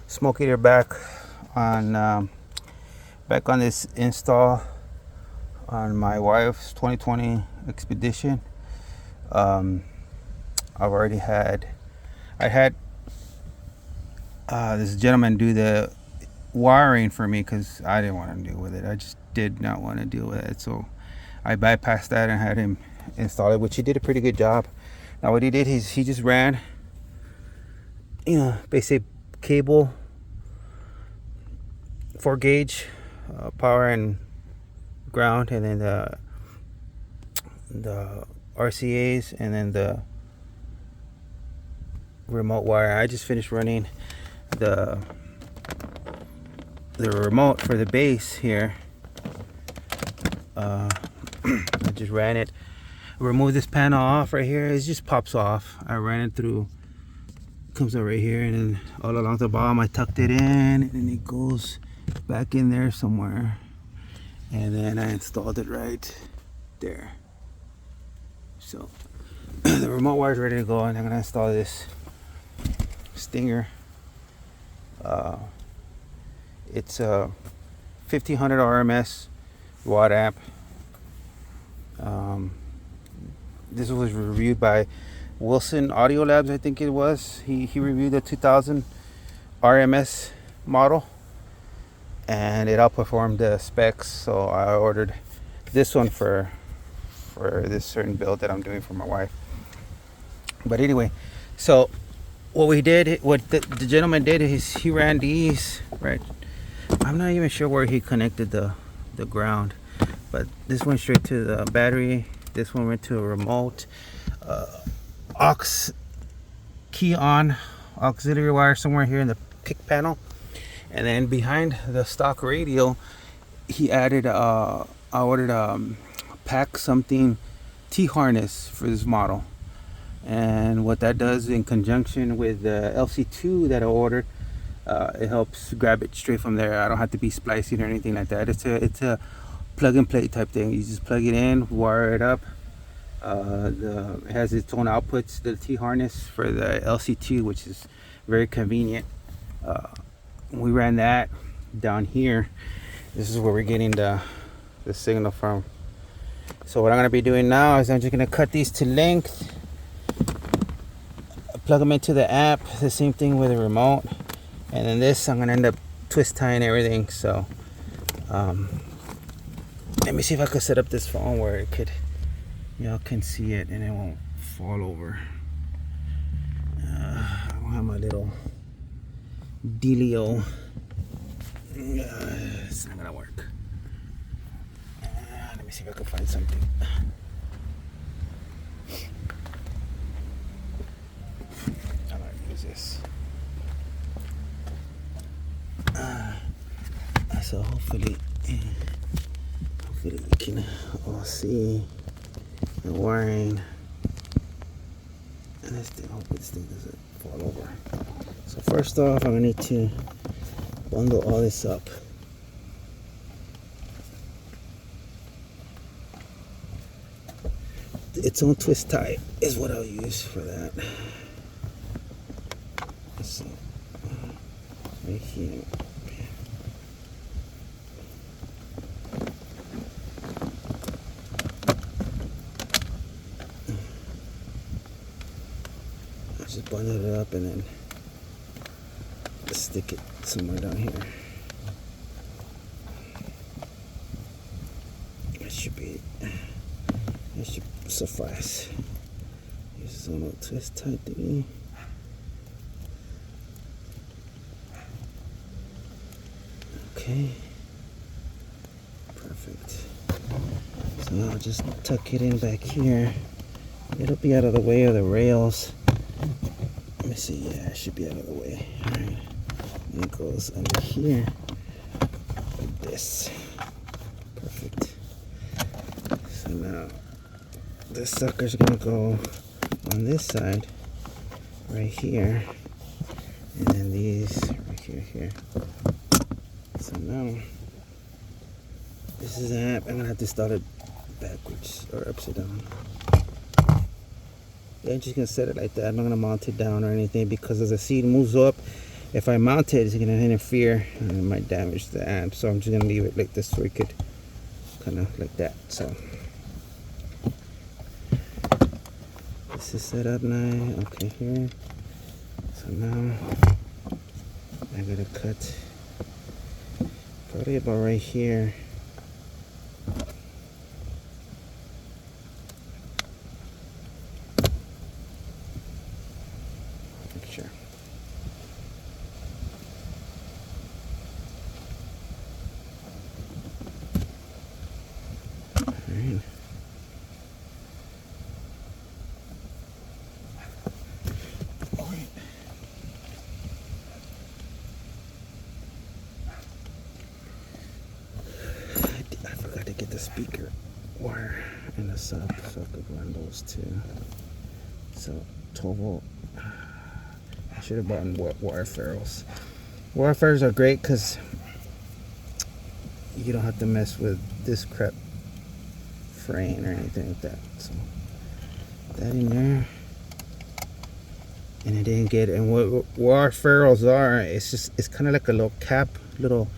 smoke eater back on this install on my wife's 2020 Expedition. I've already had this gentleman do the wiring for me because I didn't want to deal with it. I just did not want to deal with it, so I bypassed that and had him install it, which he did a pretty good job. Now what he did is he just ran, basic cable, 4 gauge, power and ground, and then the RCAs, and then the remote wire. I just finished running the remote for the base here. I just ran it, removed this panel off right here. It just pops off. I ran it through, comes out right here, and then all along the bottom I tucked it in, and then it goes back in there somewhere, and then I installed it right there. So the remote wire is ready to go, and I'm gonna install this Stinger. It's a 1500 RMS watt amp. This was reviewed by Wilson Audio Labs, I think it was. He reviewed the 2000 RMS model, and it outperformed the specs, so I ordered this one for this certain build that I'm doing for my wife. But anyway, so what the gentleman did is he ran these right. I'm not even sure where he connected the ground, but this went straight to the battery. This one went to a remote, aux key on auxiliary wire somewhere here in the pick panel, and then behind the stock radio, he added I ordered pack something T-harness for this model, and what that does in conjunction with the LC2 that I ordered, it helps grab it straight from there. I don't have to be splicing or anything like that. It's a plug and play type thing. You just plug it in, wire it up. It has its own outputs, the T-harness for the LC2, which is very convenient. We ran that down here. This is where we're getting the signal from. So what I'm going to be doing now is I'm just going to cut these to length, plug them into the app, the same thing with the remote, and then this I'm going to end up twist tying everything. So let me see if I could set up this phone where it could, y'all can see it and it won't fall over. I don't have my little dealio. It's not gonna work. Let me see if I can find something. I'm gonna use this. So hopefully you can all see the wiring. And this thing, hopefully this thing doesn't fall over. So first off, I'm gonna need to bundle all this up. Its own twist tie is what I'll use for that. So right here. Just bundle it up and then stick it somewhere down here. That should suffice. Use some little twist tie thingy. Okay, perfect. So I'll just tuck it in back here. It'll be out of the way of the rails. Let me see, yeah, it should be out of the way. Alright, and it goes under here like this. Perfect. So now this sucker's gonna go on this side right here, and then these right here. So now this is an app. I'm gonna have to start it backwards or upside down. Yeah, I'm just gonna set it like that. I'm not gonna mount it down or anything, because as the seat moves up, if I mount it, it's gonna interfere and it might damage the amp. So I'm just gonna leave it like this so we could kind of like that. So this is set up now. Okay, here. So now I gotta cut probably about right here. Make sure. Alright. I forgot to get the speaker wire and the sub, so I could run those two. So 12 volt. I should have bought wire ferrules. Wire ferrules are great because you don't have to mess with this crap frame or anything like that. So that in there, and I didn't get it. And what wire ferrules are, it's kind of like a little cap, little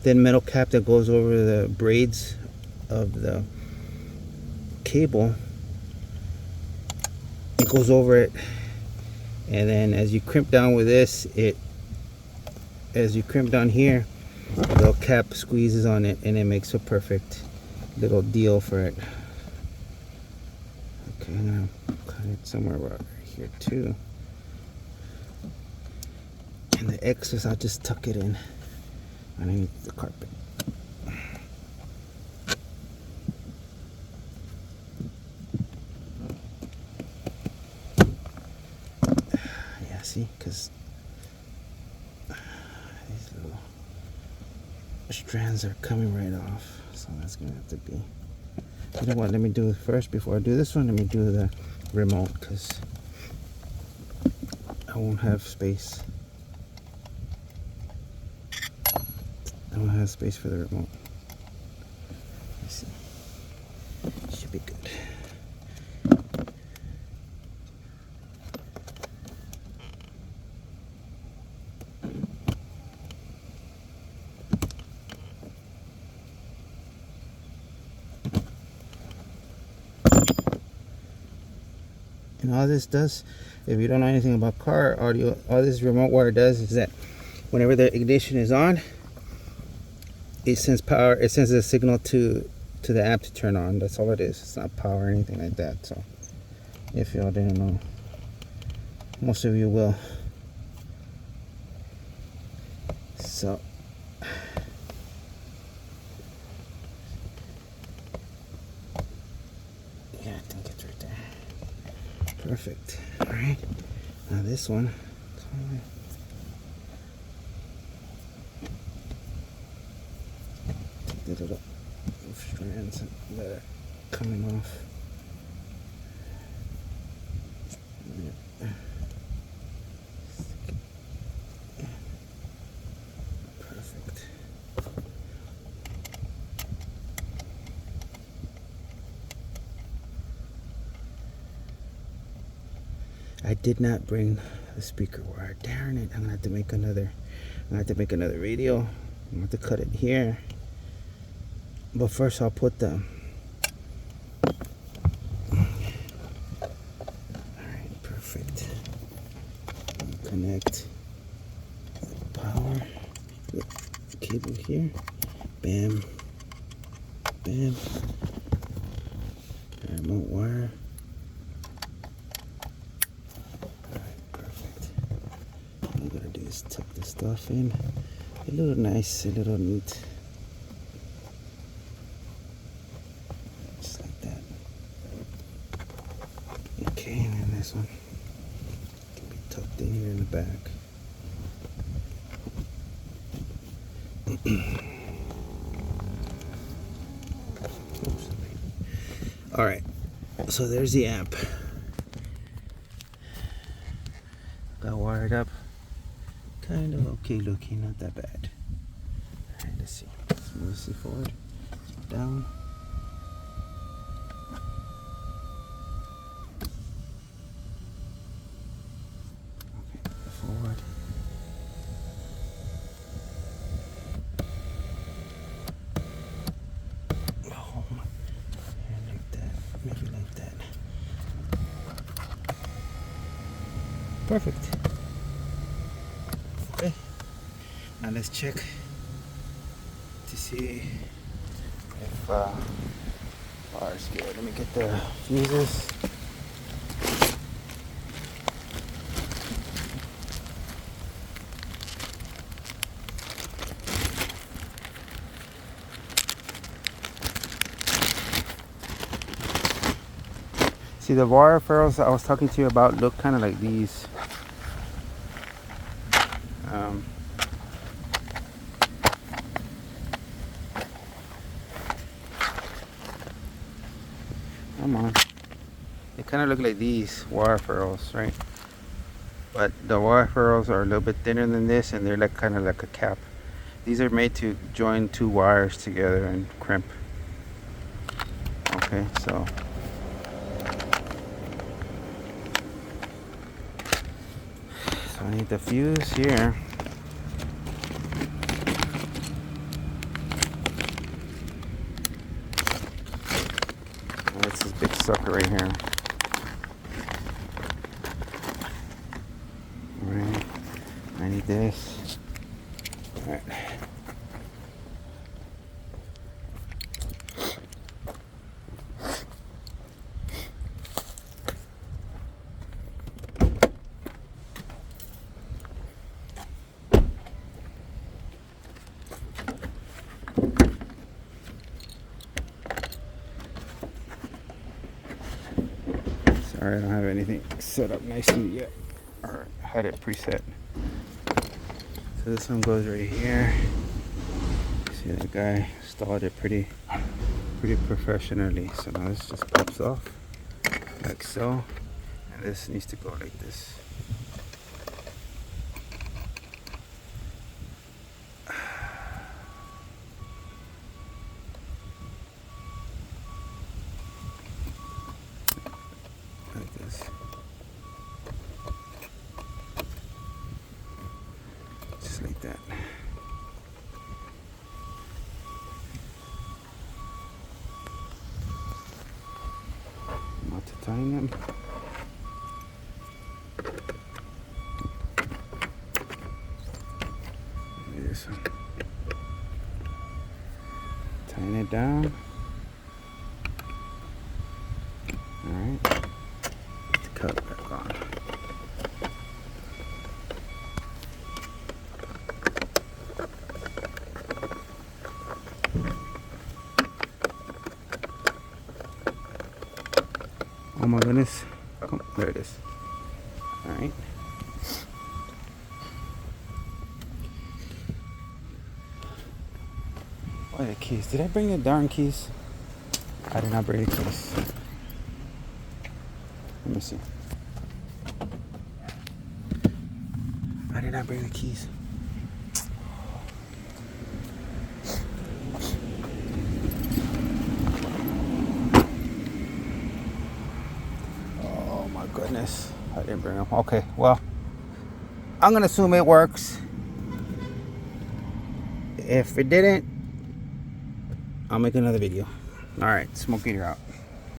thin metal cap that goes over the braids of the cable. It goes over it, and then as you crimp down with this, as you crimp down here, the little cap squeezes on it, and it makes a perfect little deal for it. Okay, I'm gonna cut it somewhere right here too. And the excess, I'll just tuck it in underneath the carpet. Yeah, see, because these little strands are coming right off, so that's gonna have to be. You know what? Let me do it first before I do this one. Let me do the remote because I won't have space. I don't have space for the remote. Let's see. Should be good. And all this does, if you don't know anything about car audio, all this remote wire does is that whenever the ignition is on, it sends power, it sends a signal to the amp to turn on. That's all it is. It's not power or anything like that. So if y'all didn't know, most of you will. So yeah, I think it's right there. Perfect. All right, now this one, take the little strands that are coming off. Yeah. Perfect. I did not bring the speaker wire. Darn it! I'm gonna have to make another. I'm gonna have to make another radio. I'm gonna have to cut it here. But first, I'll put the. Alright, perfect. Connect the power cable here. Bam. Bam. Remote wire. Alright, perfect. All I'm gonna do is tuck the stuff in. A little nice, a little neat. Okay, and then this one can be tucked in here in the back. All right, so there's the amp. Got wired up. Kind of okay looking, not that bad. All right, let's see. Let's move this forward, down. Forward. perfect. Okay, now let's check to see if ours good. Let me get the fuses. See, the wire ferrules I was talking to you about look kind of like these. Come on. They kind of look like these wire ferrules, right? But the wire ferrules are a little bit thinner than this, and they're like kind of like a cap. These are made to join two wires together and crimp. Okay, so I need the fuse here. That's this big sucker right here. Alright, I need this. Alright. Sorry, I don't have anything set up nicely yet, or had it preset. So this one goes right here. See, the guy installed it pretty professionally. So now this just pops off like so, and this needs to go like this. Like this. Just like that. Not to tighten them. This one. Tighten it down. Alright. Put the cup back on. Oh my goodness. Oh, there it is. Alright. Where are the keys? Did I bring the darn keys? I did not bring the keys. Let me see. I did not bring the keys. Oh my goodness. I didn't bring them. Okay, well, I'm gonna assume it works. If it didn't, I'll make another video. Alright, smoke eater out.